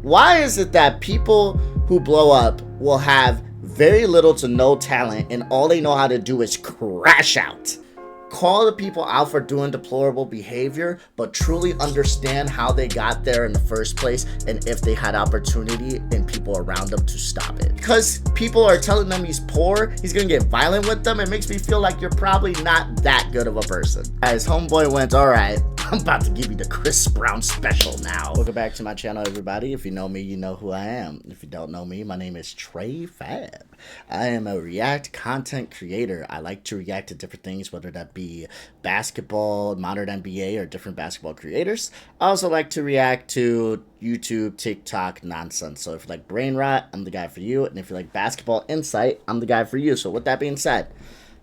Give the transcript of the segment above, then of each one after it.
Why is it that people who blow up will have very little to no talent and all they know how to do is crash out? Call the people out for doing deplorable behavior, but truly understand how they got there in the first place and if they had opportunity and people around them to stop it. Because people are telling them he's poor, he's gonna get violent with them, it makes me feel like you're probably not that good of a person. As homeboy went, alright, I'm about to give you the Chris Brown special now. Welcome back to my channel, everybody. If you know me, you know who I am. If you don't know me, my name is Trey Fab. I am a React content creator. I like to react to different things, whether that be basketball, modern NBA, or different basketball creators. I also like to react to YouTube, TikTok nonsense. So if you like brain rot, I'm the guy for you. And if you like basketball insight, I'm the guy for you. So with that being said,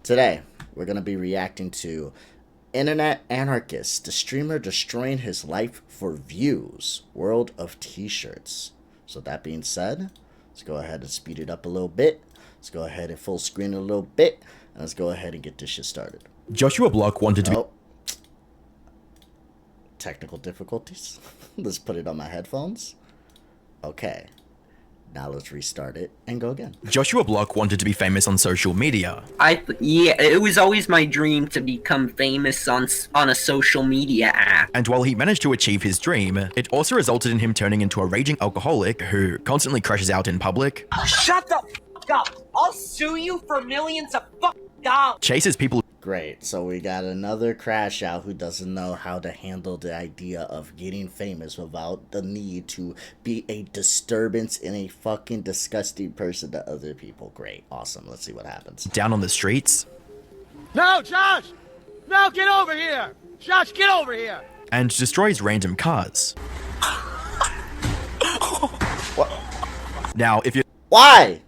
today we're going to be reacting to Internet Anarchist, the streamer destroying his life for views, WorldOfTshirts. So that being said, let's go ahead and speed it up a little bit. Let's go ahead and full screen it a little bit. And let's go ahead and get this shit started. Joshua Block wanted to be... Technical difficulties. Let's put it on my headphones. Okay. Now let's restart it and go again. Joshua Block wanted to be famous on social media. Yeah, it was always my dream to become famous on a social media app. And while he managed to achieve his dream, it also resulted in him turning into a raging alcoholic who constantly crashes out in public. Shut the f*** up! I'll sue you for millions of dollars! Chases people... Great, so we got another crash out who doesn't know how to handle the idea of getting famous without the need to be a disturbance and a fucking disgusting person to other people. Great, awesome, let's see what happens. Down on the streets. No, Josh! No, get over here! Josh, get over here! And destroys random cars. What? Now, if you... Why?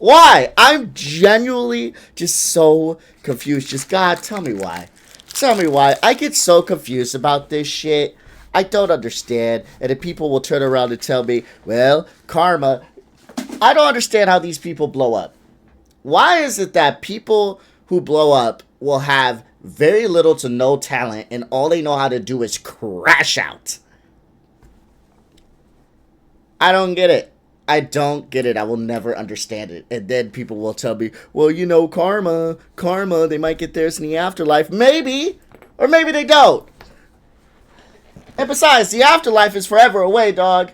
Why? I'm genuinely just so confused. Just, God, tell me why. Tell me why. I get so confused about this shit. I don't understand. And then people will turn around and tell me, well, karma. I don't understand how these people blow up. Why is it that people who blow up will have very little to no talent and all they know how to do is crash out? I don't get it. I don't get it. I will never understand it. And then people will tell me, well, you know, karma, they might get theirs in the afterlife. Maybe. Or maybe they don't. And besides, the afterlife is forever away, dog.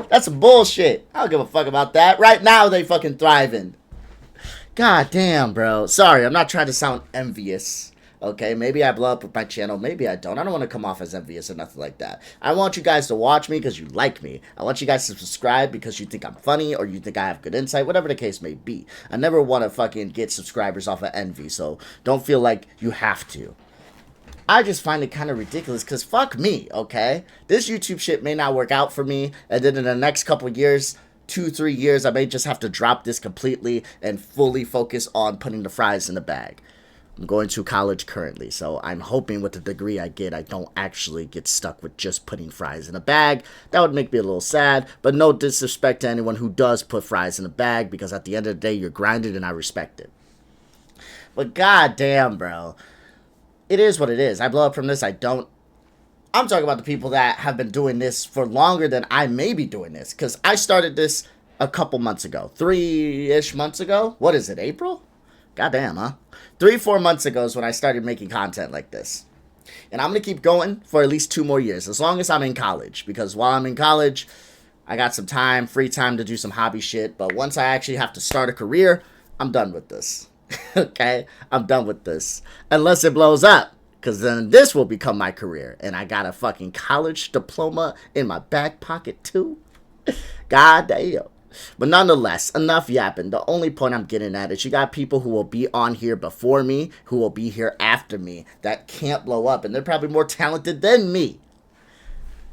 That's some bullshit. I don't give a fuck about that. Right now, they fucking thriving. God damn, bro. Sorry, I'm not trying to sound envious. Okay, maybe I blow up with my channel, maybe I don't. I don't want to come off as envious or nothing like that. I want you guys to watch me because you like me. I want you guys to subscribe because you think I'm funny or you think I have good insight, whatever the case may be. I never want to fucking get subscribers off of envy, so don't feel like you have to. I just find it kind of ridiculous because fuck me, okay? This YouTube shit may not work out for me, and then in the next couple of years, 2-3 years, I may just have to drop this completely and fully focus on putting the fries in the bag. I'm going to college currently, so I'm hoping with the degree I get, I don't actually get stuck with just putting fries in a bag. That would make me a little sad, but no disrespect to anyone who does put fries in a bag, because at the end of the day, you're grinded and I respect it. But goddamn, bro. It is what it is. I blow up from this, I don't. I'm talking about the people that have been doing this for longer than I may be doing this, because I started this a couple months ago. 3-ish months ago? What is it, April? Goddamn, huh? 3-4 months ago is when I started making content like this. And I'm going to keep going for at least 2 more years, as long as I'm in college. Because while I'm in college, I got some time, free time to do some hobby shit. But once I actually have to start a career, I'm done with this. Okay? I'm done with this. Unless it blows up. Because then this will become my career. And I got a fucking college diploma in my back pocket too. God damn. But nonetheless, enough yapping. The only point I'm getting at is you got people who will be on here before me, who will be here after me, that can't blow up. And they're probably more talented than me.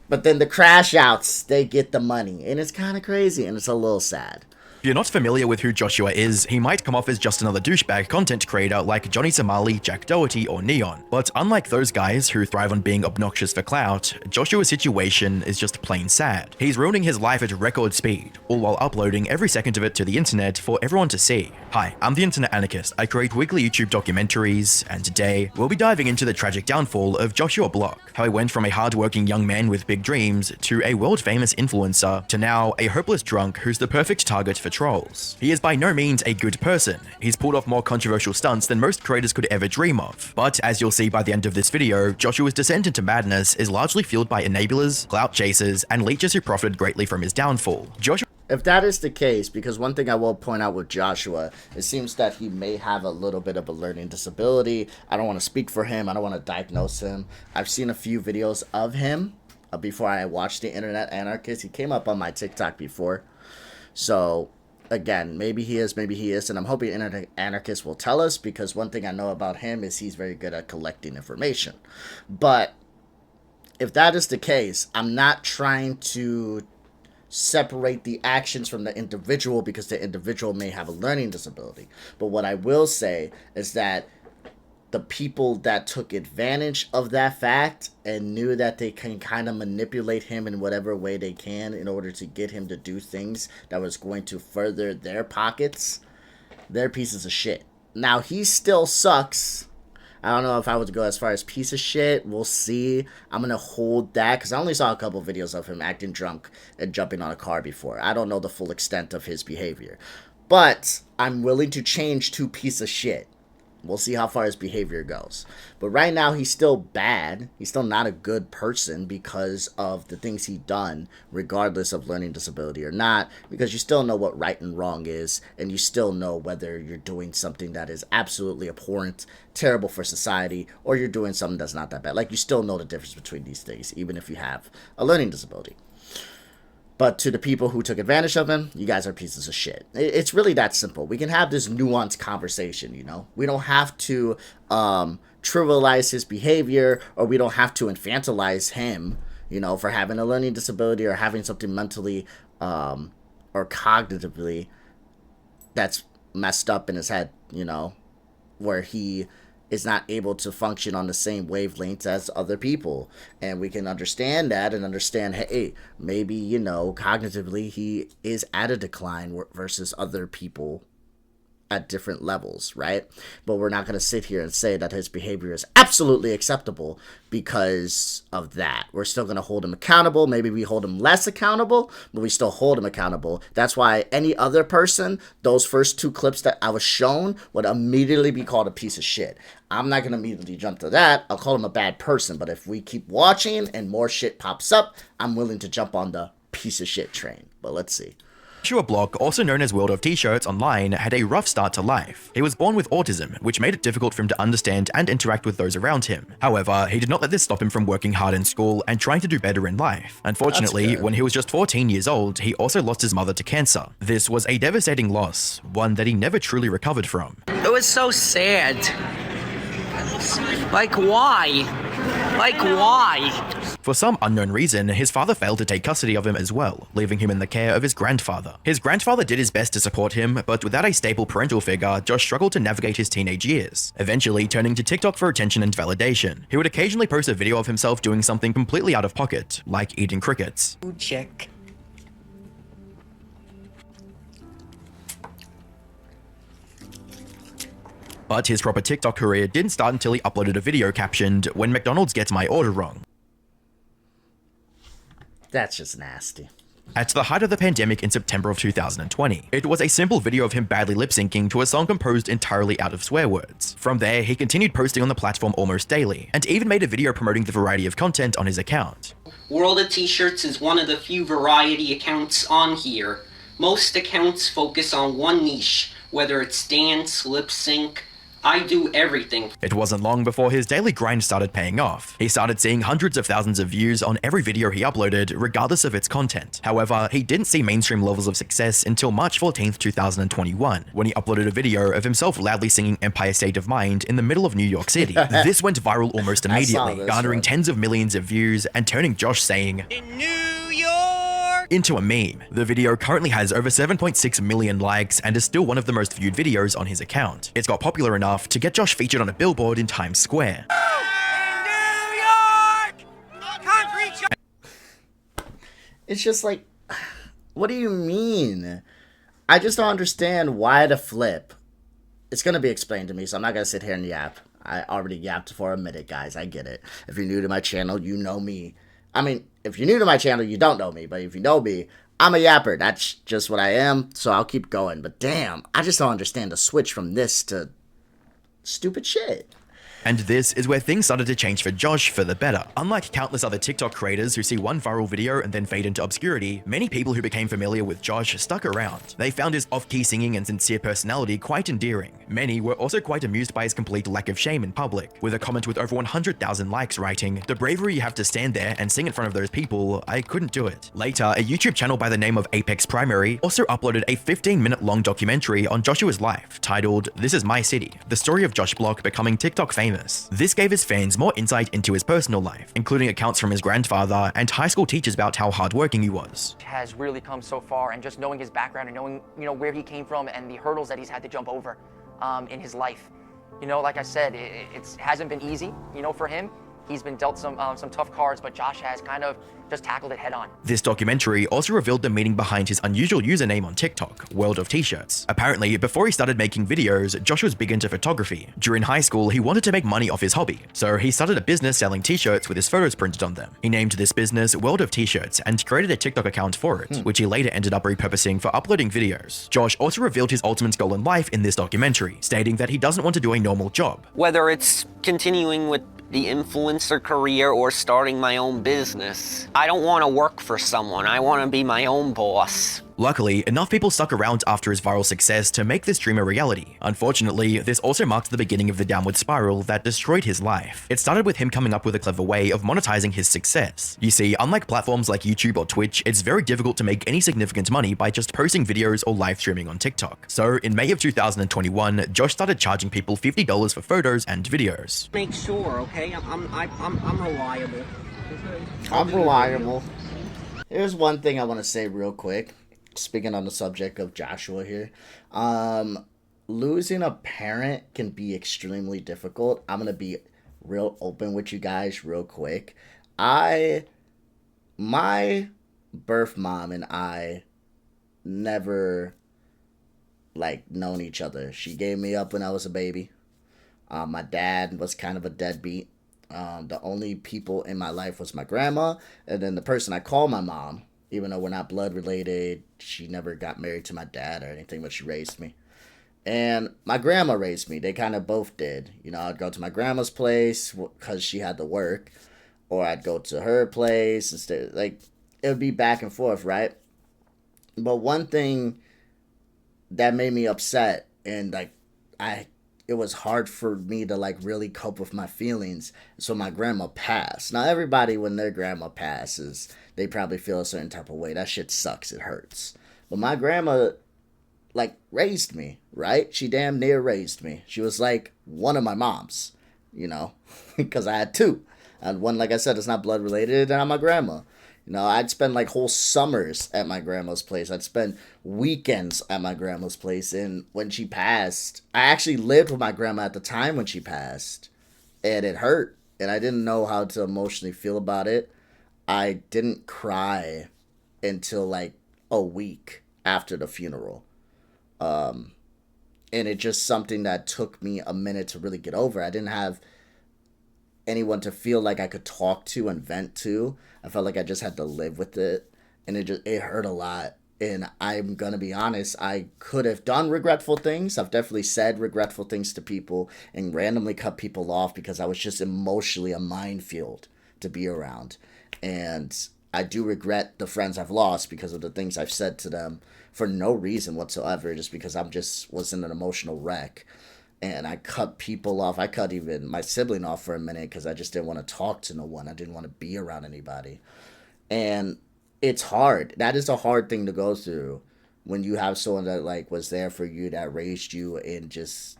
But then the crash outs, they get the money. And it's kind of crazy and it's a little sad. If you're not familiar with who Joshua is, he might come off as just another douchebag content creator like Johnny Somali, Jack Doherty, or Neon. But unlike those guys who thrive on being obnoxious for clout, Joshua's situation is just plain sad. He's ruining his life at record speed, all while uploading every second of it to the internet for everyone to see. Hi, I'm the Internet Anarchist. I create weekly YouTube documentaries, and today we'll be diving into the tragic downfall of Joshua Block, how he went from a hard-working young man with big dreams to a world-famous influencer to now a hopeless drunk who's the perfect target for trolls. He is by no means a good person. He's pulled off more controversial stunts than most creators could ever dream of. But as you'll see by the end of this video, Joshua's descent into madness is largely fueled by enablers, clout chasers, and leeches who profited greatly from his downfall. If that is the case, because one thing I will point out with Joshua, it seems that he may have a little bit of a learning disability. I don't want to speak for him. I don't want to diagnose him. I've seen a few videos of him before I watched the Internet Anarchist. He came up on my TikTok before. So, again, maybe he is, maybe he isn't. I'm hoping Internet Anarchist will tell us, because one thing I know about him is he's very good at collecting information. But if that is the case, I'm not trying to separate the actions from the individual, because the individual may have a learning disability. But what I will say is that the people that took advantage of that fact and knew that they can kind of manipulate him in whatever way they can in order to get him to do things that was going to further their pockets, they're pieces of shit. Now, he still sucks. I don't know if I would go as far as piece of shit. We'll see. I'm going to hold that, because I only saw a couple videos of him acting drunk and jumping on a car before. I don't know the full extent of his behavior. But I'm willing to change to piece of shit. We'll see how far his behavior goes. But right now, he's still bad. He's still not a good person because of the things he's done, regardless of learning disability or not, because you still know what right and wrong is, and you still know whether you're doing something that is absolutely abhorrent, terrible for society, or you're doing something that's not that bad. Like, you still know the difference between these things, even if you have a learning disability. But to the people who took advantage of him, you guys are pieces of shit. It's really that simple. We can have this nuanced conversation, you know? We don't have to trivialize his behavior, or we don't have to infantilize him, you know, for having a learning disability or having something mentally or cognitively that's messed up in his head, you know, where he is not able to function on the same wavelengths as other people. And we can understand that and understand, hey, maybe, you know, cognitively he is at a decline versus other people at different levels, right? But we're not going to sit here and say that his behavior is absolutely acceptable because of that. We're still going to hold him accountable. Maybe we hold him less accountable, but we still hold him accountable. That's why any other person, those first two clips that I was shown, would immediately be called a piece of shit. I'm not going to immediately jump to that. I'll call him a bad person. But if we keep watching and more shit pops up, I'm willing to jump on the piece of shit train. But let's see. Joshua Block, also known as WorldOfTshirts online, had a rough start to life. He was born with autism, which made it difficult for him to understand and interact with those around him. However, he did not let this stop him from working hard in school and trying to do better in life. Unfortunately, when he was just 14 years old, he also lost his mother to cancer. This was a devastating loss, one that he never truly recovered from. It was so sad. Like, why? Like, why? For some unknown reason, his father failed to take custody of him as well, leaving him in the care of his grandfather. His grandfather did his best to support him, but without a stable parental figure, Josh struggled to navigate his teenage years, eventually turning to TikTok for attention and validation. He would occasionally post a video of himself doing something completely out of pocket, like eating crickets. Check. But his proper TikTok career didn't start until he uploaded a video captioned, "When McDonald's gets my order wrong." That's just nasty. At the height of the pandemic in September of 2020, it was a simple video of him badly lip-syncing to a song composed entirely out of swear words. From there, he continued posting on the platform almost daily, and even made a video promoting the variety of content on his account. WorldOfTshirts is one of the few variety accounts on here. Most accounts focus on one niche, whether it's dance, lip sync. I do everything. It wasn't long before his daily grind started paying off. He started seeing hundreds of thousands of views on every video he uploaded, regardless of its content. However, he didn't see mainstream levels of success until March 14th, 2021, when he uploaded a video of himself loudly singing Empire State of Mind in the middle of New York City. This went viral almost immediately, garnering tens of millions of views and turning Josh saying, In New York into a meme. The video currently has over 7.6 million likes and is still one of the most viewed videos on his account. It's got popular enough to get Josh featured on a billboard in Times Square. It's just like, what do you mean? I just don't understand why the flip. It's going to be explained to me, so I'm not going to sit here and yap. I already yapped for a minute, guys. I get it. If you're new to my channel, you know me. I mean, if you're new to my channel, you don't know me. But if you know me, I'm a yapper. That's just what I am, so I'll keep going. But damn, I just don't understand the switch from this to stupid shit. And this is where things started to change for Josh for the better. Unlike countless other TikTok creators who see one viral video and then fade into obscurity, many people who became familiar with Josh stuck around. They found his off-key singing and sincere personality quite endearing. Many were also quite amused by his complete lack of shame in public, with a comment with over 100,000 likes writing, "The bravery you have to stand there and sing in front of those people, I couldn't do it." Later, a YouTube channel by the name of Apex Primary also uploaded a 15-minute long documentary on Joshua's life, titled "This Is My City: The Story of Josh Block Becoming TikTok Famous." This gave his fans more insight into his personal life, including accounts from his grandfather and high school teachers about how hardworking he was. Has really come so far, and just knowing his background and knowing, where he came from and the hurdles that he's had to jump over in his life. Like I said, it hasn't been easy, for him. He's been dealt some tough cards, but Josh has kind of just tackled it head on. This documentary also revealed the meaning behind his unusual username on TikTok, WorldOfTshirts. Apparently, before he started making videos, Josh was big into photography. During high school, he wanted to make money off his hobby, so he started a business selling t-shirts with his photos printed on them. He named this business WorldOfTshirts and created a TikTok account for it, which he later ended up repurposing for uploading videos. Josh also revealed his ultimate goal in life in this documentary, stating that he doesn't want to do a normal job. Whether it's continuing with the influencer career or starting my own business, I don't want to work for someone. I want to be my own boss. Luckily, enough people stuck around after his viral success to make this dream a reality. Unfortunately, this also marked the beginning of the downward spiral that destroyed his life. It started with him coming up with a clever way of monetizing his success. You see, unlike platforms like YouTube or Twitch, it's very difficult to make any significant money by just posting videos or live streaming on TikTok. So, in May of 2021, Josh started charging people $50 for photos and videos. Make sure, okay? I'm reliable. I'm reliable. Here's one thing I want to say real quick. Speaking on the subject of Joshua here, losing a parent can be extremely difficult. I'm gonna be real open with you guys real quick. My birth mom and I never known each other. She gave me up when I was a baby. My dad was kind of a deadbeat. The only people in my life was my grandma, and then the person I call my mom. Even though we're not blood related, she never got married to my dad or anything, but she raised me. And my grandma raised me. They kind of both did. I'd go to my grandma's place because she had to work, or I'd go to her place instead. It would be back and forth, right? But one thing that made me upset, and it was hard for me to really cope with my feelings. So my grandma passed. Now everybody, when their grandma passes, they probably feel a certain type of way. That shit sucks. It hurts. But my grandma, raised me, right? She damn near raised me. She was one of my moms, because I had two. And one, like I said, is not blood related, and I'm my grandma. I'd spend whole summers at my grandma's place. I'd spend weekends at my grandma's place. And when she passed, I actually lived with my grandma at the time when she passed. And it hurt. And I didn't know how to emotionally feel about it. I didn't cry until a week after the funeral. And it's just something that took me a minute to really get over. I didn't have anyone to feel like I could talk to and vent to. I felt like I just had to live with it, and it hurt a lot. And I'm gonna be honest, I could have done regretful things. I've definitely said regretful things to people and randomly cut people off because I was just emotionally a minefield to be around. And I do regret the friends I've lost because of the things I've said to them for no reason whatsoever, just because was in an emotional wreck. And I cut people off. I cut even my sibling off for a minute because I just didn't want to talk to no one. I didn't want to be around anybody. And it's hard. That is a hard thing to go through when you have someone that was there for you, that raised you, and just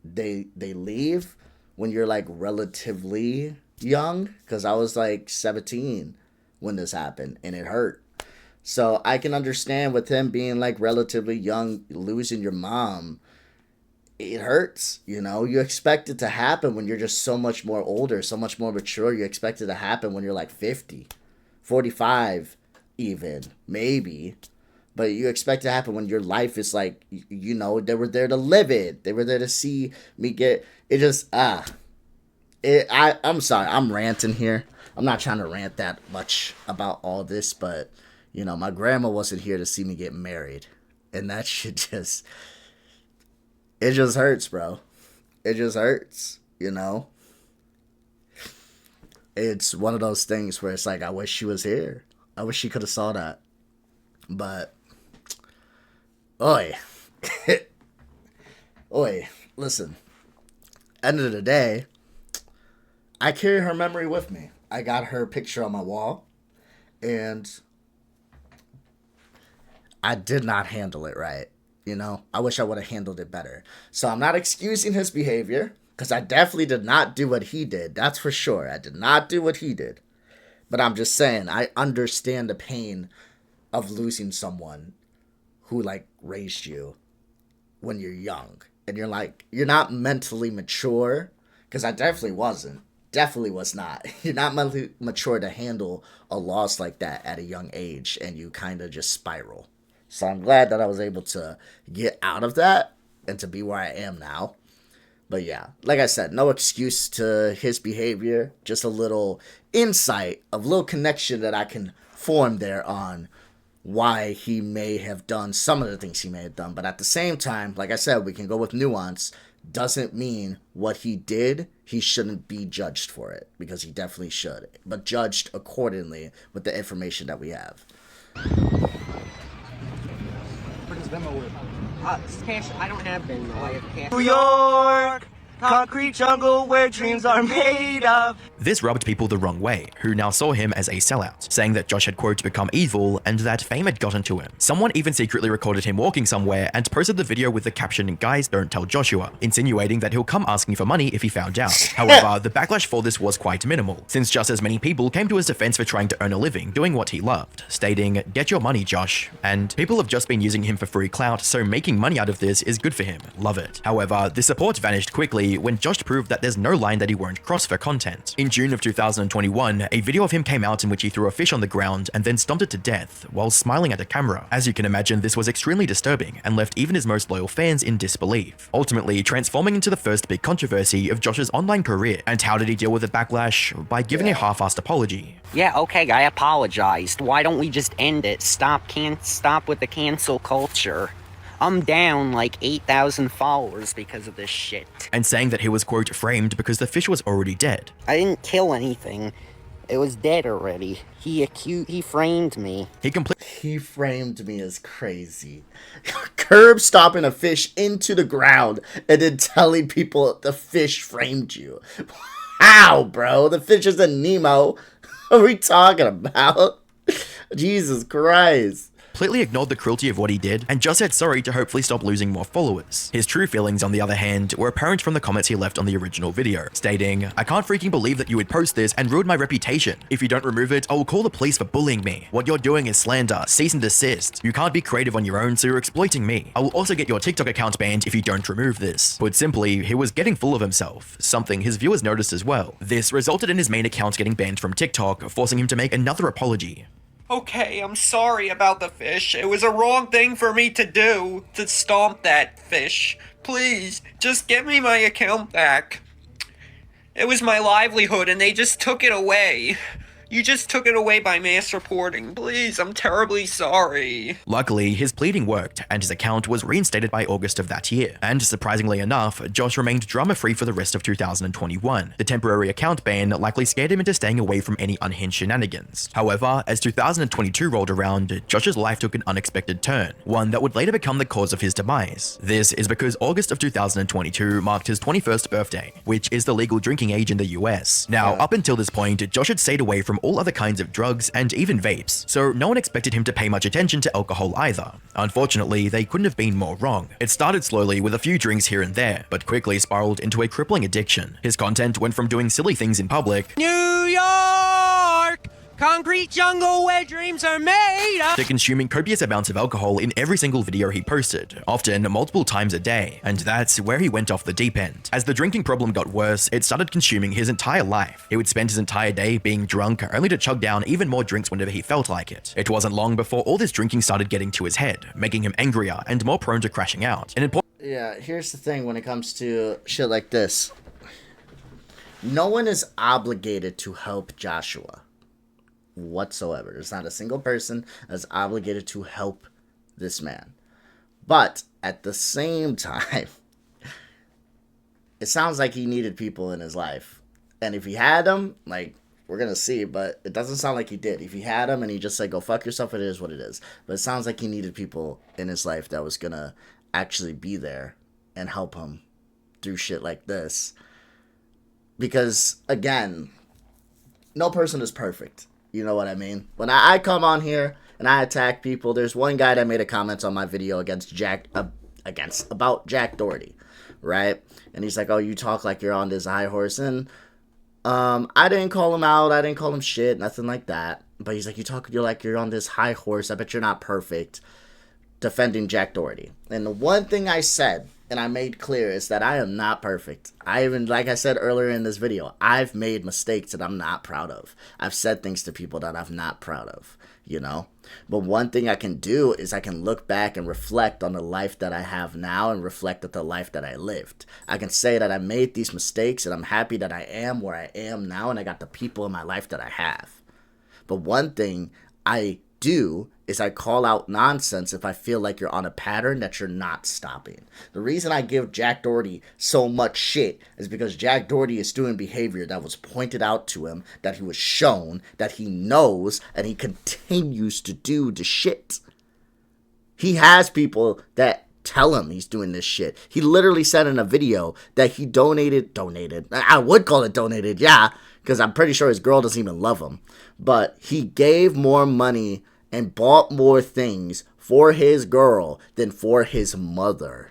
they leave when you're relatively young. Because I was 17 when this happened, and it hurt. So I can understand with him being like relatively young, losing your mom, it hurts, you know? You expect it to happen when you're just so much more older, so much more mature. You expect it to happen when you're like 50, 45 even, maybe. But you expect it to happen when your life is like, you know, they were there to live it. They were there to see me get, it just, I'm sorry, I'm ranting here. I'm not trying to rant that much about all this, but, you know, my grandma wasn't here to see me get married. And that shit just, it just hurts, bro. It just hurts, you know? It's one of those things where it's like, I wish she was here. I wish she could have saw that. But, oi. Oi, listen. End of the day, I carry her memory with me. I got her picture on my wall, and I did not handle it right. You know, I wish I would have handled it better. So I'm not excusing his behavior, because I definitely did not do what he did. That's for sure. I did not do what he did. But I'm just saying, I understand the pain of losing someone who, like, raised you when you're young. And you're like, you're not mentally mature, because I definitely wasn't. Definitely was not. You're not mentally mature to handle a loss like that at a young age, and you kind of just spiral. So I'm glad that I was able to get out of that and to be where I am now. But yeah, like I said, no excuse to his behavior. Just a little insight, a little connection that I can form there on why he may have done some of the things he may have done. But at the same time, like I said, we can go with nuance. Doesn't mean what he did, he shouldn't be judged for it. Because he definitely should. But judged accordingly with the information that we have. Cash, I don't have Venmo. I have cash. New York, concrete jungle where dreams are made of. This rubbed people the wrong way, who now saw him as a sellout, saying that Josh had, quote, become evil and that fame had gotten to him. Someone even secretly recorded him walking somewhere and posted the video with the caption, "Guys, don't tell Joshua," insinuating that he'll come asking for money if he found out. However, the backlash for this was quite minimal, since just as many people came to his defense for trying to earn a living doing what he loved, stating, "Get your money, Josh," and people have just been using him for free clout, so making money out of this is good for him. Love it. However, the support vanished quickly when Josh proved that there's no line that he won't cross for content. In June of 2021, a video of him came out in which he threw a fish on the ground and then stomped it to death while smiling at a camera. As you can imagine, this was extremely disturbing and left even his most loyal fans in disbelief, ultimately transforming into the first big controversy of Josh's online career. And how did he deal with the backlash? By giving a half-assed apology. Yeah, okay, I apologized. Why don't we just end it? Stop with the cancel culture. I'm down like 8,000 followers because of this shit. And saying that he was, quote, framed because the fish was already dead. I didn't kill anything. It was dead already. He framed me. He framed me as crazy. Curb stomping a fish into the ground and then telling people the fish framed you. How, bro? The fish is a Nemo. What are we talking about? Jesus Christ. Completely ignored the cruelty of what he did and just said sorry to hopefully stop losing more followers. His true feelings, on the other hand, were apparent from the comments he left on the original video, stating, "I can't freaking believe that you would post this and ruin my reputation. If you don't remove it, I will call the police for bullying me. What you're doing is slander, cease and desist. You can't be creative on your own, so you're exploiting me. I will also get your TikTok account banned if you don't remove this." Put simply, he was getting full of himself, something his viewers noticed as well. This resulted in his main account getting banned from TikTok, forcing him to make another apology. Okay, I'm sorry about the fish. It was a wrong thing for me to do, to stomp that fish. Please, just give me my account back. It was my livelihood and they just took it away. You just took it away by mass reporting. Please, I'm terribly sorry. Luckily, his pleading worked, and his account was reinstated by August of that year. And surprisingly enough, Josh remained drama-free for the rest of 2021. The temporary account ban likely scared him into staying away from any unhinged shenanigans. However, as 2022 rolled around, Josh's life took an unexpected turn, one that would later become the cause of his demise. This is because August of 2022 marked his 21st birthday, which is the legal drinking age in the US. Now, up until this point, Josh had stayed away from all other kinds of drugs and even vapes, so no one expected him to pay much attention to alcohol either. Unfortunately, they couldn't have been more wrong. It started slowly with a few drinks here and there, but quickly spiraled into a crippling addiction. His content went from doing silly things in public, New York, Concrete jungle where dreams are made of. To consuming copious amounts of alcohol in every single video he posted, often multiple times a day, and that's where he went off the deep end. As the drinking problem got worse, it started consuming his entire life. He would spend his entire day being drunk, only to chug down even more drinks whenever he felt like it. It wasn't long before all this drinking started getting to his head, making him angrier and more prone to crashing out. Yeah, here's the thing when it comes to shit like this. No one is obligated to help Joshua whatsoever. There's not a single person that's obligated to help this man. But at the same time, it sounds like he needed people in his life. And if he had them, like, we're going to see, but it doesn't sound like he did. If he had them and he just said, go fuck yourself, it is what it is. But it sounds like he needed people in his life that was going to actually be there and help him through shit like this. Because, again, no person is perfect. You know what I mean? When I come on here and I attack people, there's one guy that made a comment on my video about Jack Doherty, right? And he's like, oh, you talk like you're on this high horse. And I didn't call him out. I didn't call him shit, nothing like that. But he's like, you're like you're on this high horse. I bet you're not perfect, defending Jack Doherty. And the one thing I said, and I made clear, is that I am not perfect. Like I said earlier in this video, I've made mistakes that I'm not proud of. I've said things to people that I'm not proud of, you know? But one thing I can do is I can look back and reflect on the life that I have now and reflect on the life that I lived. I can say that I made these mistakes and I'm happy that I am where I am now and I got the people in my life that I have. But one thing I do is I call out nonsense if I feel like you're on a pattern that you're not stopping. The reason I give Jack Doherty so much shit is because Jack Doherty is doing behavior that was pointed out to him, that he was shown, that he knows, and he continues to do the shit. He has people that tell him he's doing this shit. He literally said in a video that he donated, I would call it donated, yeah, because I'm pretty sure his girl doesn't even love him. But he gave more money and bought more things for his girl than for his mother.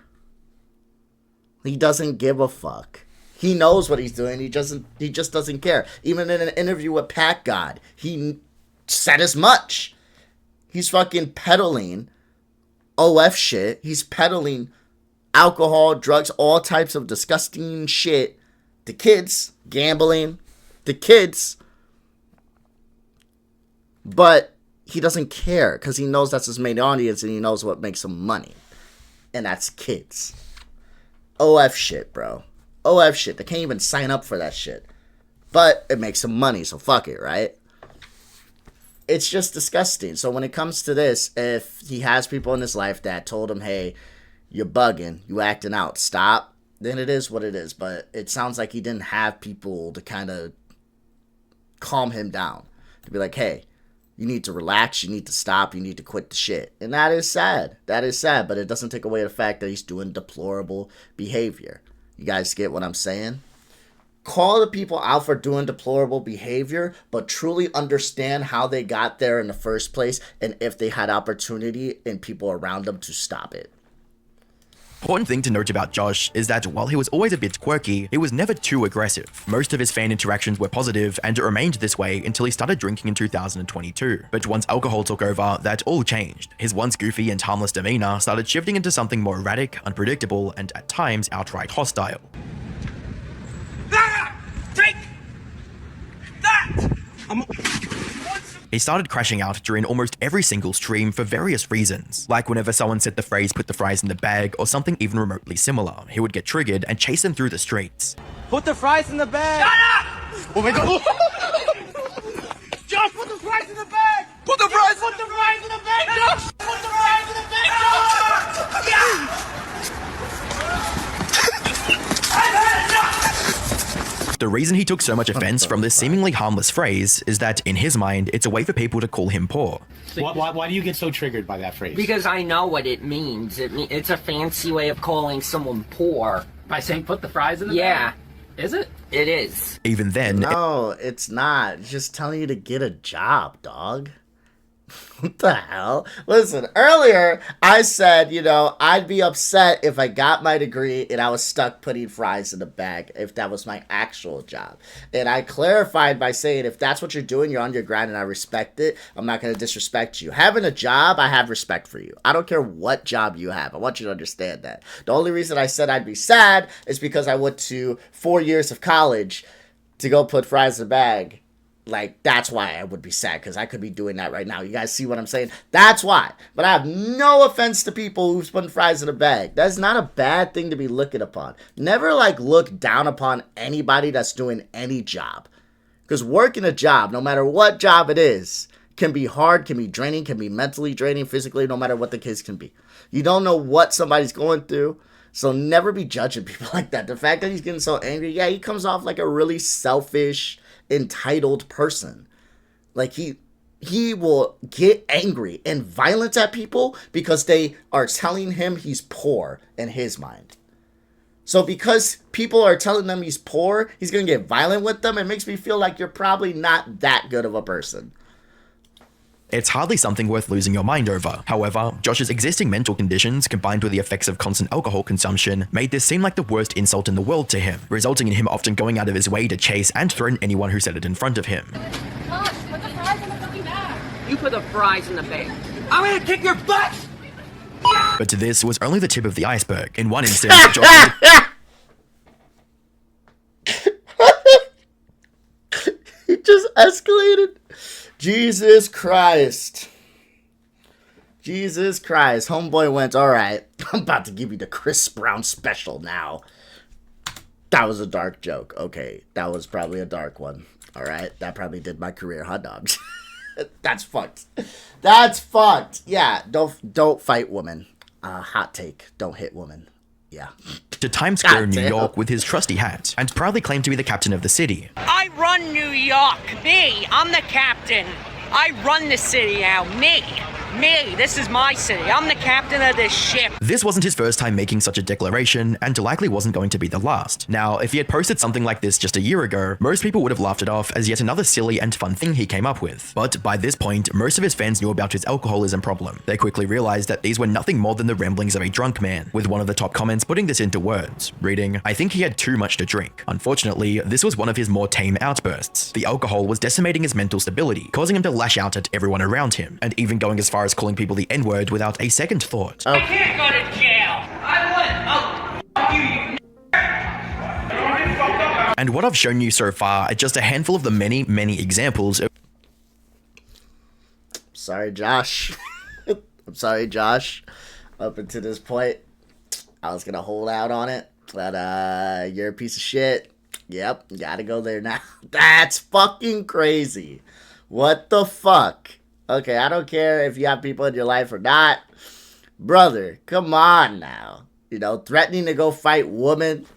He doesn't give a fuck. He knows what he's doing. He just doesn't care. Even in an interview with Pat God, he said as much. He's fucking peddling OF shit. He's peddling alcohol, drugs, all types of disgusting shit to kids, gambling, to kids. But he doesn't care because he knows that's his main audience and he knows what makes him money. And that's kids. OF shit, bro. OF shit. They can't even sign up for that shit. But it makes him money, so fuck it, right? It's just disgusting. So when it comes to this, if he has people in his life that told him, hey, you're bugging, you acting out, stop, then it is what it is. But it sounds like he didn't have people to kind of calm him down. To be like, hey, you need to relax, you need to stop, you need to quit the shit. And that is sad. That is sad, but it doesn't take away the fact that he's doing deplorable behavior. You guys get what I'm saying? Call the people out for doing deplorable behavior, but truly understand how they got there in the first place and if they had opportunity and people around them to stop it. Important thing to note about Josh is that while he was always a bit quirky, he was never too aggressive. Most of his fan interactions were positive, and it remained this way until he started drinking in 2022. But once alcohol took over, that all changed. His once goofy and harmless demeanor started shifting into something more erratic, unpredictable, and at times outright hostile. Take that! He started crashing out during almost every single stream for various reasons. Like whenever someone said the phrase "put the fries in the bag" or something even remotely similar, he would get triggered and chase them through the streets. Put the fries in the bag! Shut up! Oh my god! Josh, put the fries in the bag! Put the fries! Put the fries in the bag! Josh! Put the fries in the bag! Josh! Yeah! The reason he took so much offense from this seemingly harmless phrase is that, in his mind, it's a way for people to call him poor. Why do you get so triggered by that phrase? Because I know what it means. It's a fancy way of calling someone poor. By saying put the fries in the bag? Yeah. Is it? It is. Even then, No, it's not. It's just telling you to get a job, dog. What the hell? Listen, earlier I said, you know, I'd be upset if I got my degree and I was stuck putting fries in a bag if that was my actual job. And I clarified by saying if that's what you're doing, you're on your grind and I respect it. I'm not going to disrespect you. Having a job, I have respect for you. I don't care what job you have. I want you to understand that. The only reason I said I'd be sad is because I went to 4 years of college to go put fries in a bag. Like, that's why I would be sad, because I could be doing that right now. You guys see what I'm saying? That's why. But I have no offense to people who's putting fries in a bag. That's not a bad thing to be looking upon. Never, like, look down upon anybody that's doing any job. Because working a job, no matter what job it is, can be hard, can be draining, can be mentally draining, physically, no matter what the case can be. You don't know what somebody's going through, so never be judging people like that. The fact that he's getting so angry, yeah, he comes off like a really selfish, entitled person. Like he will get angry and violent at people because they are telling him he's poor in his mind. So because people are telling them he's poor, he's gonna get violent with them. It makes me feel like you're probably not that good of a person. It's hardly something worth losing your mind over. However, Josh's existing mental conditions, combined with the effects of constant alcohol consumption, made this seem like the worst insult in the world to him, resulting in him often going out of his way to chase and threaten anyone who said it in front of him. Gosh, put the fries in the fucking bag. You put the fries in the bag. I'm gonna kick your butt! But this was only the tip of the iceberg. In one instance, Josh He just escalated. Jesus Christ. Jesus Christ. Homeboy went, all right, I'm about to give you the Chris Brown special now. That was a dark joke. Okay, that was probably a dark one. All right, that probably did my career, hot dogs. That's fucked. That's fucked. Yeah, don't fight women. Hot take. Don't hit women. Yeah. to Times Square in New York with his trusty hat and proudly claimed to be the captain of the city. I run New York. Me. I'm the captain. I run the city now. Me. This is my city. I'm the captain of this ship. This wasn't his first time making such a declaration, and likely wasn't going to be the last. Now, if he had posted something like this just a year ago, most people would have laughed it off as yet another silly and fun thing he came up with. But by this point, most of his fans knew about his alcoholism problem. They quickly realized that these were nothing more than the ramblings of a drunk man, with one of the top comments putting this into words, reading, "I think he had too much to drink." Unfortunately, this was one of his more tame outbursts. The alcohol was decimating his mental stability, causing him to lash out at everyone around him, and even going as far as calling people the N-word without a second thought. I can't go to jail. I would. Oh, you. And what I've shown you so far are just a handful of the many, many examples of— Sorry, Josh. I'm sorry, Josh. Up until this point, I was gonna hold out on it, but you're a piece of shit. Yep, gotta go there now. That's fucking crazy. What the fuck? Okay, I don't care if you have people in your life or not. Brother, come on now. You know, threatening to go fight women.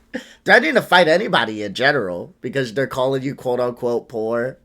Threatening to fight anybody in general because they're calling you quote-unquote poor.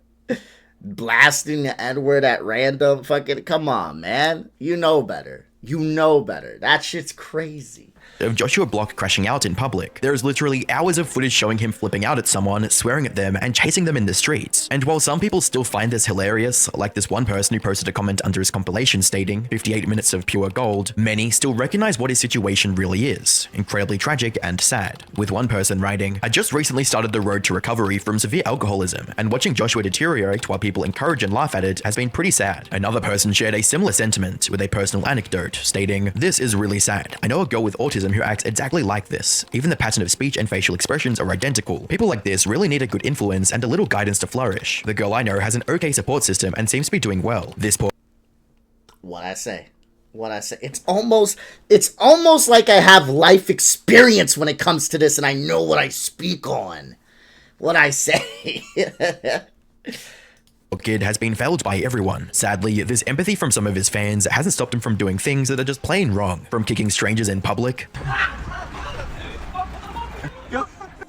Blasting the N-word at random. Fucking, come on, man. You know better. You know better. That shit's crazy. Of Joshua Block crashing out in public. There is literally hours of footage showing him flipping out at someone, swearing at them, and chasing them in the streets. And while some people still find this hilarious, like this one person who posted a comment under his compilation stating 58 minutes of pure gold, many still recognize what his situation really is, incredibly tragic and sad. With one person writing, "I just recently started the road to recovery from severe alcoholism, and watching Joshua deteriorate while people encourage and laugh at it has been pretty sad." Another person shared a similar sentiment with a personal anecdote, stating, "This is really sad. I know a girl with autism who acts exactly like this. Even the pattern of speech and facial expressions are identical. People like this really need a good influence and a little guidance to flourish. The girl I know has an okay support system and seems to be doing well. This poor..." What I say? It's almost like I have life experience when it comes to this and I know what I speak on. What I say. Kid has been felled by everyone. Sadly, this empathy from some of his fans hasn't stopped him from doing things that are just plain wrong. From kicking strangers in public,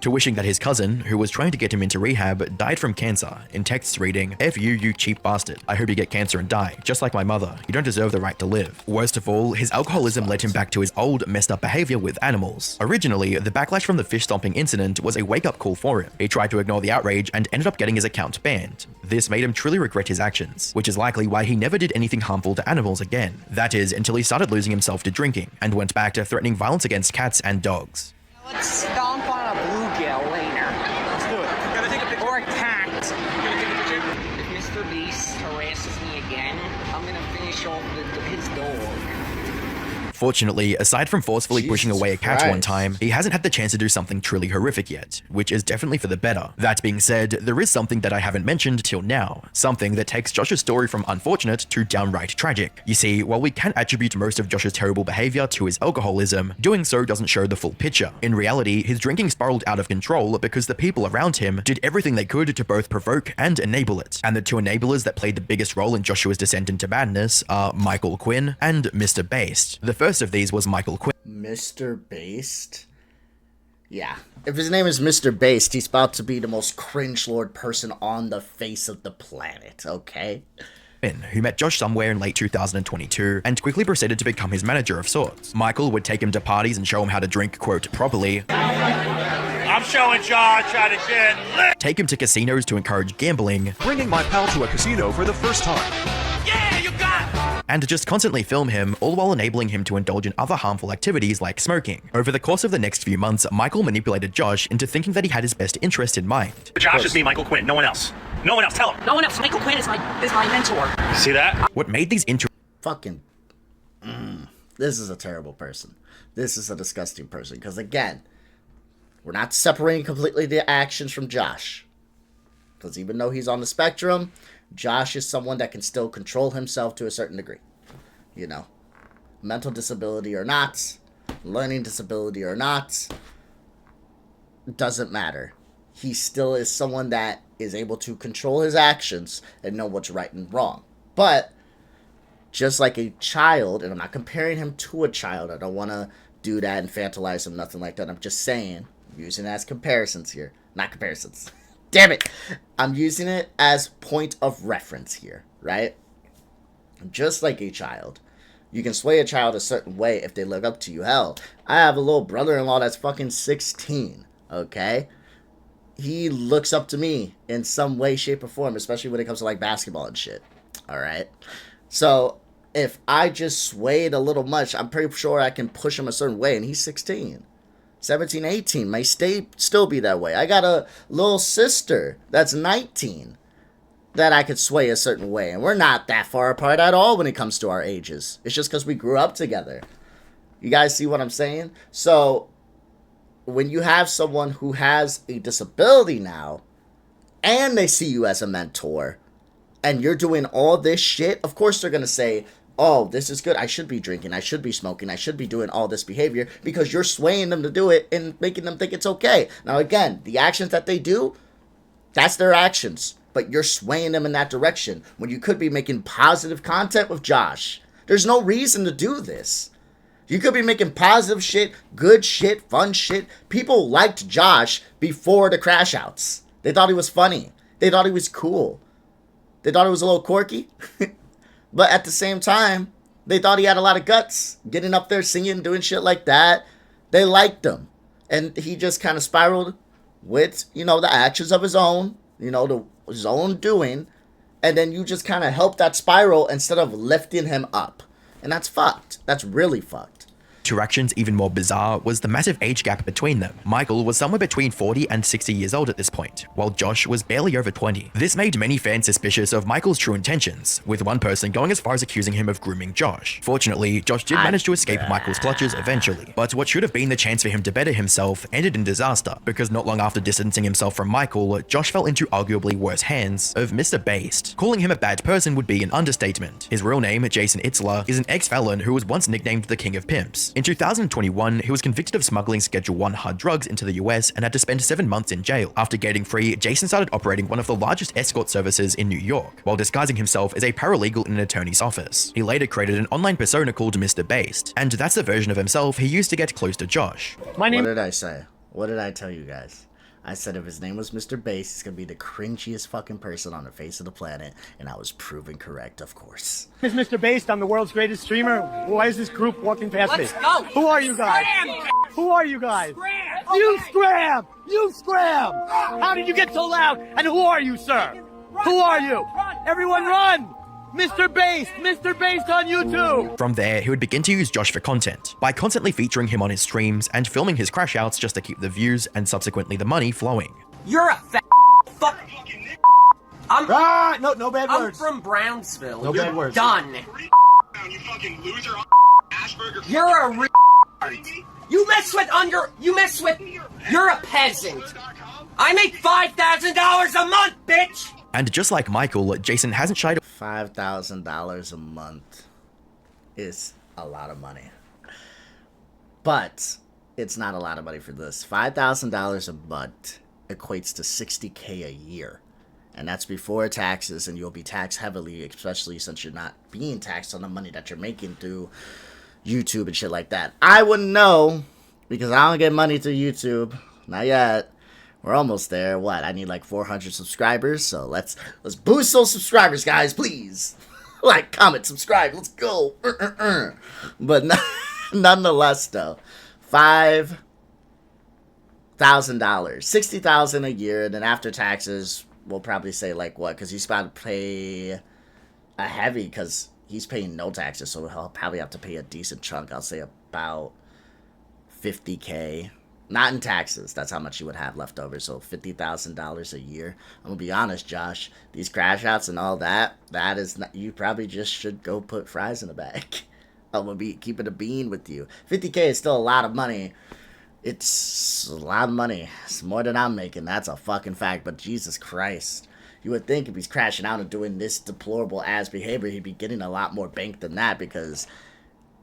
to wishing that his cousin, who was trying to get him into rehab, died from cancer, in texts reading, "F you, you cheap bastard. I hope you get cancer and die, just like my mother. You don't deserve the right to live." Worst of all, his alcoholism led him back to his old, messed up behavior with animals. Originally, the backlash from the fish stomping incident was a wake-up call for him. He tried to ignore the outrage and ended up getting his account banned. This made him truly regret his actions, which is likely why he never did anything harmful to animals again. That is, until he started losing himself to drinking, and went back to threatening violence against cats and dogs. Let's stomp on a bluegill later. Let's do it. Gotta take a picture. Or a cat. Gotta take a picture. If Mr. Beast harasses me again, I'm gonna finish off his dog. Fortunately, aside from forcefully pushing away a cat one time, he hasn't had the chance to do something truly horrific yet, which is definitely for the better. That being said, there is something that I haven't mentioned till now, something that takes Josh's story from unfortunate to downright tragic. You see, while we can attribute most of Josh's terrible behavior to his alcoholism, doing so doesn't show the full picture. In reality, his drinking spiraled out of control because the people around him did everything they could to both provoke and enable it. And the two enablers that played the biggest role in Joshua's descent into madness are Michael Quinn and Mr. Based. The first of these was Michael Quinn. Mr. Based? Yeah. If his name is Mr. Based, he's about to be the most cringe-lord person on the face of the planet, okay? Who met Josh somewhere in late 2022 and quickly proceeded to become his manager of sorts. Michael would take him to parties and show him how to drink, quote, properly. I'm showing Josh how to get lit. Take him to casinos to encourage gambling. Bringing my pal to a casino for the first time. Yeah, you got it. And just constantly film him, all while enabling him to indulge in other harmful activities like smoking. Over the course of the next few months, Michael manipulated Josh into thinking that he had his best interest in mind. Josh is me, Michael Quinn. No one else. No one else. Tell him. No one else. Michael Quinn is my mentor. See that? What made these Fucking... This is a terrible person. This is a disgusting person. Because again, we're not separating completely the actions from Josh. Because even though he's on the spectrum, Josh is someone that can still control himself to a certain degree. You know, mental disability or not, learning disability or not, doesn't matter. He still is someone that is able to control his actions and know what's right and wrong. But just like a child, and I'm not comparing him to a child, I don't want to do that, infantilize him, nothing like that. I'm just saying, I'm using it as comparisons here. Not comparisons. Damn it! I'm using it as point of reference here, right? Just like a child. You can sway a child a certain way if they look up to you. Hell, I have a little brother-in-law that's fucking 16, okay? He looks up to me in some way, shape, or form, especially when it comes to, like, basketball and shit, alright? So, if I just swayed a little much, I'm pretty sure I can push him a certain way, and he's 16. 17, 18 may still be that way. I got a little sister that's 19 that I could sway a certain way. And we're not that far apart at all when it comes to our ages. It's just because we grew up together. You guys see what I'm saying? So, when you have someone who has a disability now, and they see you as a mentor, and you're doing all this shit, of course they're going to say, oh, this is good. I should be drinking. I should be smoking. I should be doing all this behavior because you're swaying them to do it and making them think it's okay. Now, again, the actions that they do, that's their actions. But you're swaying them in that direction when you could be making positive content with Josh. There's no reason to do this. You could be making positive shit, good shit, fun shit. People liked Josh before the crash outs. They thought he was funny. They thought he was cool. They thought he was a little quirky. But at the same time, they thought he had a lot of guts. Getting up there singing, doing shit like that. They liked him. And he just kind of spiraled with, you know, the actions of his own. You know, his own doing. And then you just kind of help that spiral instead of lifting him up. And that's fucked. That's really fucked. Interactions even more bizarre was the massive age gap between them. Michael was somewhere between 40 and 60 years old at this point, while Josh was barely over 20. This made many fans suspicious of Michael's true intentions, with one person going as far as accusing him of grooming Josh. Fortunately, Josh did manage to escape Michael's clutches eventually, but what should have been the chance for him to better himself ended in disaster, because not long after distancing himself from Michael, Josh fell into arguably worse hands of Mr. Based. Calling him a bad person would be an understatement. His real name, Jason Itzler, is an ex-felon who was once nicknamed the King of Pimps. In 2021, he was convicted of smuggling Schedule 1 hard drugs into the US and had to spend 7 months in jail. After getting free, Jason started operating one of the largest escort services in New York, while disguising himself as a paralegal in an attorney's office. He later created an online persona called Mr. Based, and that's the version of himself he used to get close to Josh. What did I say? What did I tell you guys? I said if his name was Mr. Bass, he's gonna be the cringiest fucking person on the face of the planet, and I was proven correct, of course. Is Mr. Based? I'm the world's greatest streamer. Why is this group walking past me? Let's go. Who are you guys? Scram. Who are you guys? Scram. You scram! You scram! How did you get so loud? And who are you, sir? Who are you? Everyone run! Mr. Based on YouTube! From there, he would begin to use Josh for content, by constantly featuring him on his streams and filming his crash outs just to keep the views and subsequently the money flowing. You're a fat fuck. No bad I'm words. from Brownsville. No You're bad words. done. You fucking loser. Asperger. You're a You mess with you're a peasant. I make $5,000 a month, bitch. And just like Michael, Jason hasn't shied $5,000 a month is a lot of money. But it's not a lot of money for this. $5,000 a month equates to $60K a year. And that's before taxes, and you'll be taxed heavily, especially since you're not being taxed on the money that you're making through YouTube and shit like that. I wouldn't know, because I don't get money through YouTube. Not yet. We're almost there. What? I need like 400 subscribers, so let's boost those subscribers, guys, please. Like, comment, subscribe. Let's go. But nonetheless, though, $5,000, $60,000 a year, and then after taxes, we'll probably say like what? Because he's about to pay a heavy, because he's paying no taxes, so he'll probably have to pay a decent chunk. I'll say about $50K. Not in taxes. That's how much you would have left over. So $50,000 a year. I'm gonna be honest, Josh. These crash outs and all that is not. You probably just should go put fries in a bag. I'm gonna be keeping a bean with you. $50K is still a lot of money. It's a lot of money. It's more than I'm making. That's a fucking fact. But Jesus Christ, you would think if he's crashing out and doing this deplorable ass behavior, he'd be getting a lot more bank than that. Because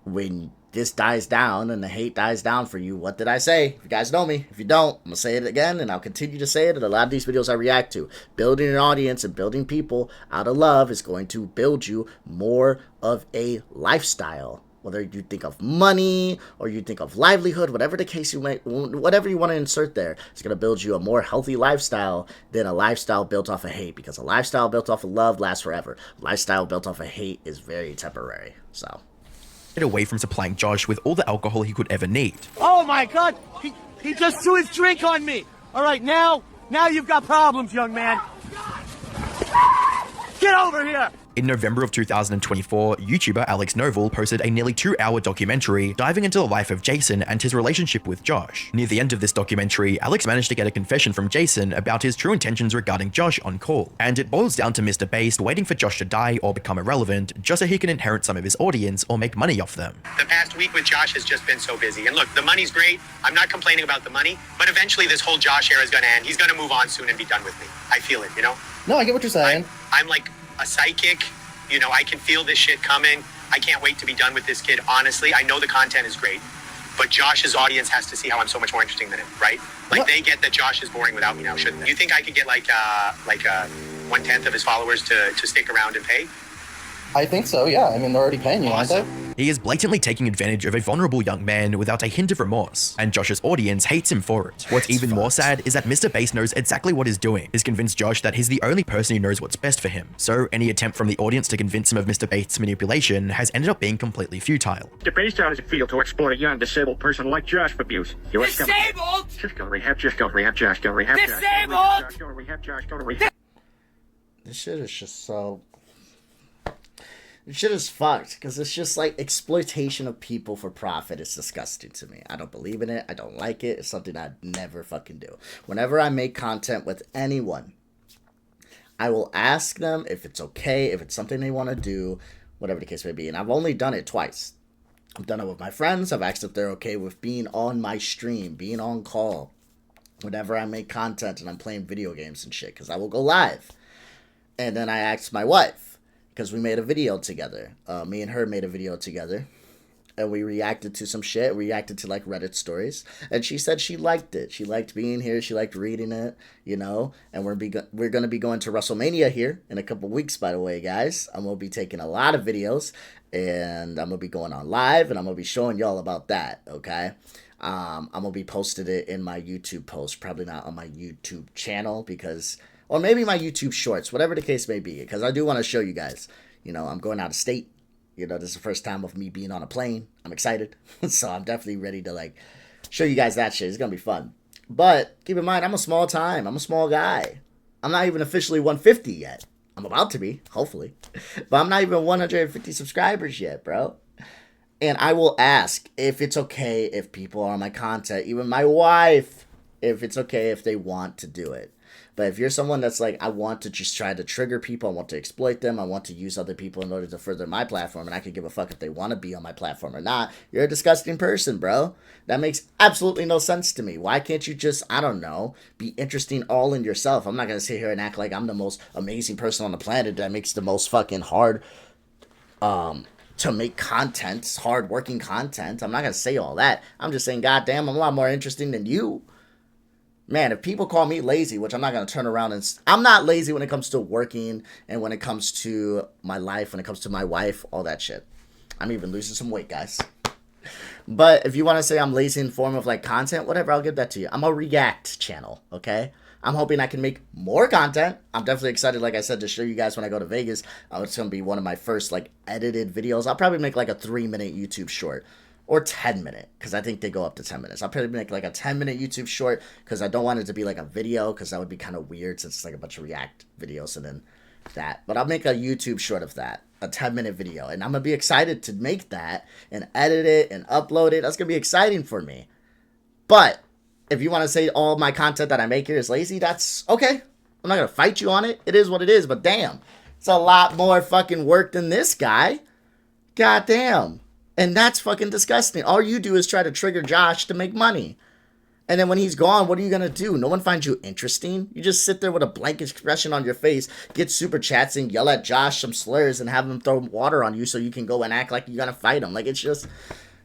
when this dies down and the hate dies down for you, what did I say? If you guys know me, if you don't, I'm gonna say it again, and I'll continue to say it in a lot of these videos I react to. Building an audience and building people out of love is going to build you more of a lifestyle. Whether you think of money or you think of livelihood, whatever the case whatever you want to insert there, it's going to build you a more healthy lifestyle than a lifestyle built off of hate. Because a lifestyle built off of love lasts forever. A lifestyle built off of hate is very temporary. So away from supplying Josh with all the alcohol he could ever need. Oh my God! He just threw his drink on me. All right, now you've got problems, young man. Get over here! In November of 2024, YouTuber Alex Novel posted a nearly 2-hour documentary diving into the life of Jason and his relationship with Josh. Near the end of this documentary, Alex managed to get a confession from Jason about his true intentions regarding Josh on call, and it boils down to Mr. Based waiting for Josh to die or become irrelevant just so he can inherit some of his audience or make money off them. The past week with Josh has just been so busy, and look, the money's great. I'm not complaining about the money, but eventually this whole Josh era is going to end. He's going to move on soon and be done with me. I feel it, you know? No, I get what you're saying. I'm like a psychic. You know, I can feel this shit coming. I can't wait to be done with this kid. Honestly, I know the content is great, but Josh's audience has to see how I'm so much more interesting than him, right? Like, what? They get that Josh is boring without me now, shouldn't they? You think I could get like 1/10 of his followers to stick around and pay? I think so, yeah. I mean, they're already paying you, aren't they? He is blatantly taking advantage of a vulnerable young man without a hint of remorse, and Josh's audience hates him for it. What's even more sad is that Mr. Bass knows exactly what he's doing. He's convinced Josh that he's the only person who knows what's best for him, so any attempt from the audience to convince him of Mr. Bass' manipulation has ended up being completely futile. Mr. Bass, how does it feel to exploit a young disabled person like Josh for abuse? Disabled? Just go to rehab, just go to rehab, Josh, go to rehab, disabled? Josh, go to rehab, Josh, go to rehab. This shit is just so... This shit is fucked, because it's just like exploitation of people for profit. It's disgusting to me. I don't believe in it. I don't like it. It's something I'd never fucking do. Whenever I make content with anyone, I will ask them if it's okay, if it's something they want to do, whatever the case may be. And I've only done it twice. I've done it with my friends. I've asked if they're okay with being on my stream, being on call, whenever I make content and I'm playing video games and shit, because I will go live. And then I asked my wife, because we made a video together. Me and her made a video together. and we reacted to some shit. We reacted to like Reddit stories, and she said she liked it. She liked being here. She liked reading it, you know. And we're gonna be going to WrestleMania here in a couple weeks. By the way, guys, I'm gonna be taking a lot of videos, and I'm gonna be going on live, and I'm gonna be showing y'all about that. Okay. I'm gonna be posting it in my YouTube post, probably not on my YouTube channel because, or maybe my YouTube shorts, whatever the case may be, because I do want to show you guys. You know, I'm going out of state. You know, this is the first time of me being on a plane. I'm excited, so I'm definitely ready to like show you guys that shit. It's gonna be fun. But keep in mind, I'm a small time. I'm a small guy. I'm not even officially 150 yet. I'm about to be, hopefully, but I'm not even 150 subscribers yet, bro. And I will ask if it's okay if people are on my content, even my wife, if it's okay if they want to do it. But if you're someone that's like, I want to just try to trigger people, I want to exploit them, I want to use other people in order to further my platform, and I could give a fuck if they want to be on my platform or not, you're a disgusting person, bro. That makes absolutely no sense to me. Why can't you just, I don't know, be interesting all in yourself? I'm not going to sit here and act like I'm the most amazing person on the planet that makes the most fucking hard, to make content, hard-working content. I'm not going to say all that. I'm just saying, goddamn, I'm a lot more interesting than you. Man, if people call me lazy, which I'm not going to turn around and... I'm not lazy when it comes to working and when it comes to my life, when it comes to my wife, all that shit. I'm even losing some weight, guys. But if you want to say I'm lazy in form of, like, content, whatever, I'll give that to you. I'm a react channel, okay? I'm hoping I can make more content. I'm definitely excited, like I said, to show you guys when I go to Vegas. It's going to be one of my first, like, edited videos. I'll probably make, like, a 3-minute YouTube short. Or 10-minute, because I think they go up to 10 minutes. I'll probably make, like, a 10-minute YouTube short, because I don't want it to be, like, a video, because that would be kind of weird, since it's, like, a bunch of react videos and then that. But I'll make a YouTube short of that. A 10-minute video. And I'm going to be excited to make that, and edit it, and upload it. That's going to be exciting for me. But if you want to say all my content that I make here is lazy, that's okay. I'm not going to fight you on it. It is what it is, but damn. It's a lot more fucking work than this guy. God damn. And that's fucking disgusting. All you do is try to trigger Josh to make money. And then when he's gone, what are you going to do? No one finds you interesting? You just sit there with a blank expression on your face, get super chats and yell at Josh some slurs and have him throw water on you so you can go and act like you're going to fight him. Like, it's just...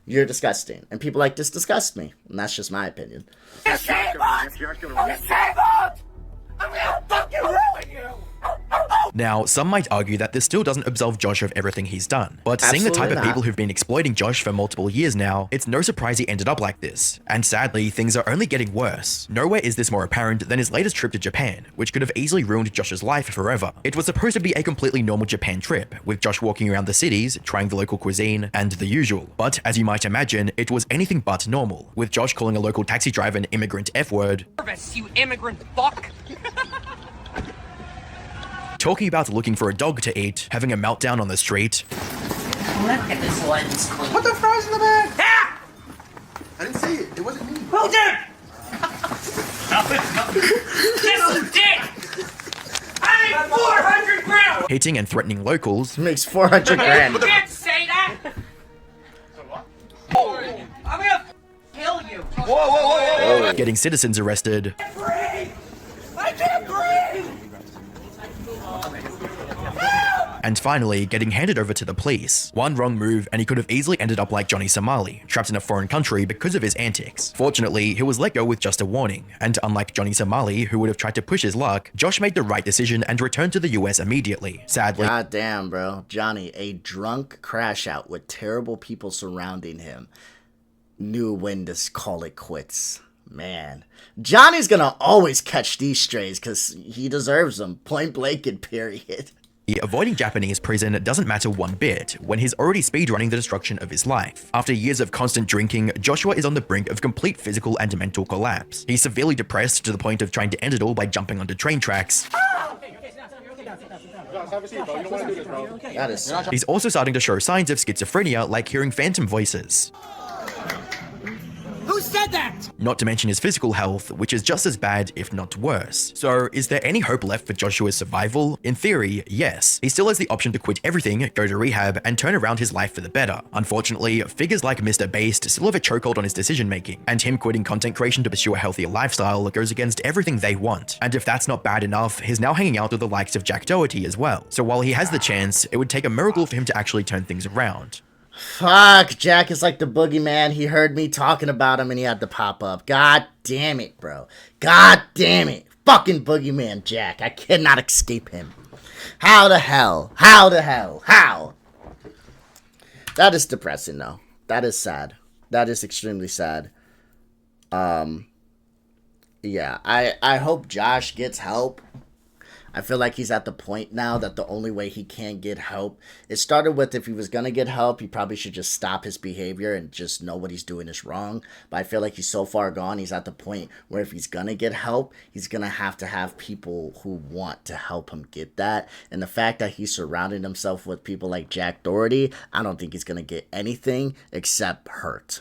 You're disgusting. And people like this disgust me. And that's just my opinion. I'm gonna fucking ruin you! Now, some might argue that this still doesn't absolve Josh of everything he's done, but seeing the type of people who've been exploiting Josh for multiple years now, it's no surprise he ended up like this. And sadly, things are only getting worse. Nowhere is this more apparent than his latest trip to Japan, which could have easily ruined Josh's life forever. It was supposed to be a completely normal Japan trip, with Josh walking around the cities, trying the local cuisine, and the usual. But as you might imagine, it was anything but normal, with Josh calling a local taxi driver an immigrant F-word, You immigrant fuck! talking about looking for a dog to eat, having a meltdown on the street. Look at this lens clean. Put the fries in the bag! Ah! I didn't see it. It wasn't me. Who did? Yes, you did! I made 400 grand! Hitting and threatening locals. Makes 400 grand. You can't say that! I'm gonna kill you! Whoa. Getting citizens arrested. I can't breathe! And finally, getting handed over to the police. One wrong move and he could have easily ended up like Johnny Somali, trapped in a foreign country because of his antics. Fortunately, he was let go with just a warning, and unlike Johnny Somali, who would have tried to push his luck, Josh made the right decision and returned to the US immediately. Sadly, God damn, bro. Johnny, a drunk crash out with terrible people surrounding him, knew when to call it quits. Man, Johnny's gonna always catch these strays because he deserves them, point blank and period. avoiding Japanese prison doesn't matter one bit when he's already speedrunning the destruction of his life. After years of constant drinking, Joshua is on the brink of complete physical and mental collapse. He's severely depressed to the point of trying to end it all by jumping onto train tracks. That is so. He's also starting to show signs of schizophrenia, like hearing phantom voices. Who said that? Not to mention his physical health, which is just as bad, if not worse. So, is there any hope left for Joshua's survival? In theory, yes. He still has the option to quit everything, go to rehab, and turn around his life for the better. Unfortunately, figures like Mr. Beast still have a chokehold on his decision making, and him quitting content creation to pursue a healthier lifestyle goes against everything they want. And if that's not bad enough, he's now hanging out with the likes of Jack Doherty as well. So while he has the chance, it would take a miracle for him to actually turn things around. Fuck, Jack is like the boogeyman. He heard me talking about him and he had to pop up. God damn it, bro. God damn it. Fucking boogeyman Jack. I cannot escape him. How the hell? How the hell? How? That is depressing, though. That is sad. That is extremely sad. Yeah, I hope Josh gets help. I feel like he's at the point now that the only way he can get help, it started with if he was going to get help, he probably should just stop his behavior and just know what he's doing is wrong. But I feel like he's so far gone, he's at the point where if he's going to get help, he's going to have people who want to help him get that. And the fact that he's surrounding himself with people like Jack Doherty, I don't think he's going to get anything except hurt.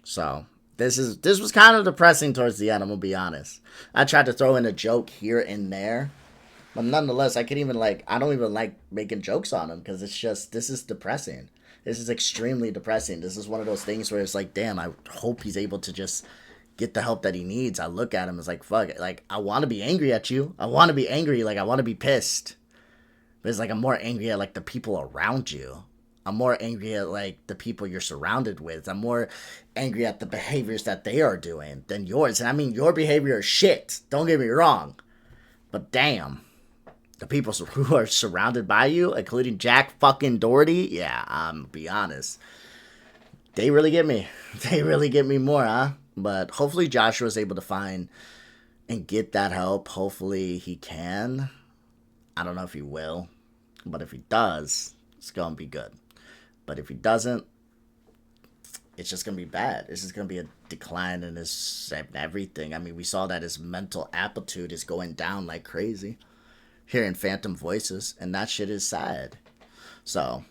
So this was kind of depressing towards the end, I'm gonna be honest. I tried to throw in a joke here and there, but nonetheless, I don't even like making jokes on him because it's just, this is depressing. This is extremely depressing. This is one of those things where it's like, damn, I hope he's able to just get the help that he needs. I look at him as like, fuck it. Like, I want to be angry at you. I want to be angry. Like, I want to be pissed. But it's like, I'm more angry at like the people around you. I'm more angry at, like, the people you're surrounded with. I'm more angry at the behaviors that they are doing than yours. And I mean, your behavior is shit. Don't get me wrong. But damn. The people who are surrounded by you, including Jack fucking Doherty, yeah, I'm gonna be honest. They really get me. They really get me more, huh? But hopefully Joshua is able to find and get that help. Hopefully he can. I don't know if he will. But if he does, it's gonna be good. But if he doesn't, it's just going to be bad. It's just going to be a decline in his everything. I mean, we saw that his mental aptitude is going down like crazy. Hearing phantom voices. And that shit is sad. So,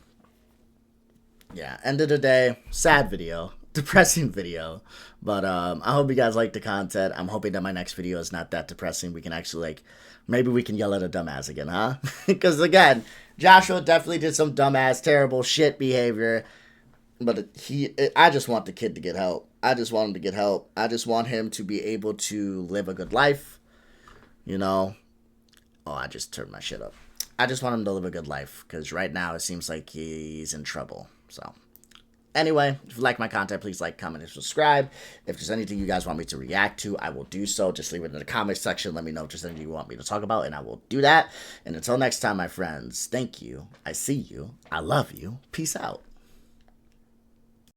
yeah. End of the day, sad video. Depressing video. But I hope you guys like the content. I'm hoping that my next video is not that depressing. We can actually, like, maybe we can yell at a dumbass again, huh? Because, again, Joshua definitely did some dumbass, terrible shit behavior. But I just want the kid to get help. I just want him to get help. I just want him to be able to live a good life. You know? Oh, I just turned my shit up. I just want him to live a good life. Because right now it seems like he's in trouble. So, anyway, if you like my content, please like, comment, and subscribe. If there's anything you guys want me to react to, I will do so. Just leave it in the comment section. Let me know if there's anything you want me to talk about, and I will do that. And until next time, my friends, thank you. I see you. I love you. Peace out.